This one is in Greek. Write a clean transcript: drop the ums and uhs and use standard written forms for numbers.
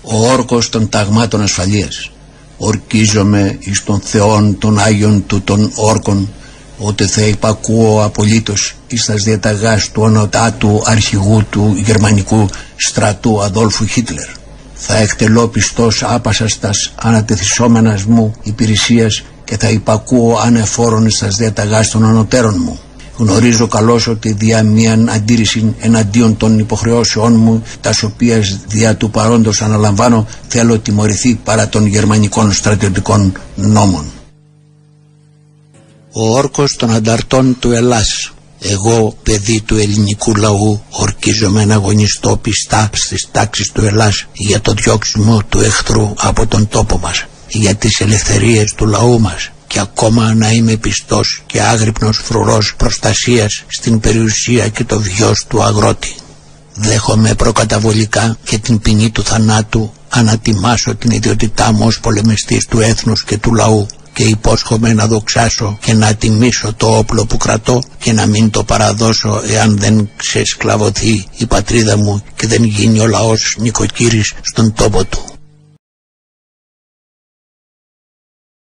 ο όρκος των ταγμάτων ασφαλείας. Ορκίζομαι εις των Θεών των Άγιων του των όρκων, ότι θα υπακούω απολύτως εις τας διαταγάς του ονοτάτου αρχηγού του γερμανικού στρατού Αδόλφου Χίτλερ. Θα εκτελώ πιστός άπασας τας ανατεθισόμενας μου υπηρεσίας και θα υπακούω ανεφόρον εις τας διαταγάς των ανωτέρων μου. Γνωρίζω καλώς ότι δια μίαν αντίρρηση εναντίον των υποχρεώσεών μου, τας οποίας δια του παρόντος αναλαμβάνω, θέλω τιμωρηθεί παρά των γερμανικών στρατιωτικών νόμων. Ο όρκος των ανταρτών του Ελλάς. Εγώ, παιδί του ελληνικού λαού, ορκίζομαι να αγωνιστώ πιστά στις τάξεις του Ελλάς για το διώξιμο του εχθρού από τον τόπο μας, για τις ελευθερίες του λαού μας, και ακόμα να είμαι πιστός και άγρυπνος φρουρός προστασίας στην περιουσία και το βιος του αγρότη. Δέχομαι προκαταβολικά και την ποινή του θανάτου, ανατιμάσω την ιδιότητά μου ως πολεμιστής του έθνους και του λαού, και υπόσχομαι να δοξάσω και να τιμήσω το όπλο που κρατώ και να μην το παραδώσω εάν δεν ξεσκλαβωθεί η πατρίδα μου και δεν γίνει ο λαός νοικοκύρης στον τόπο του.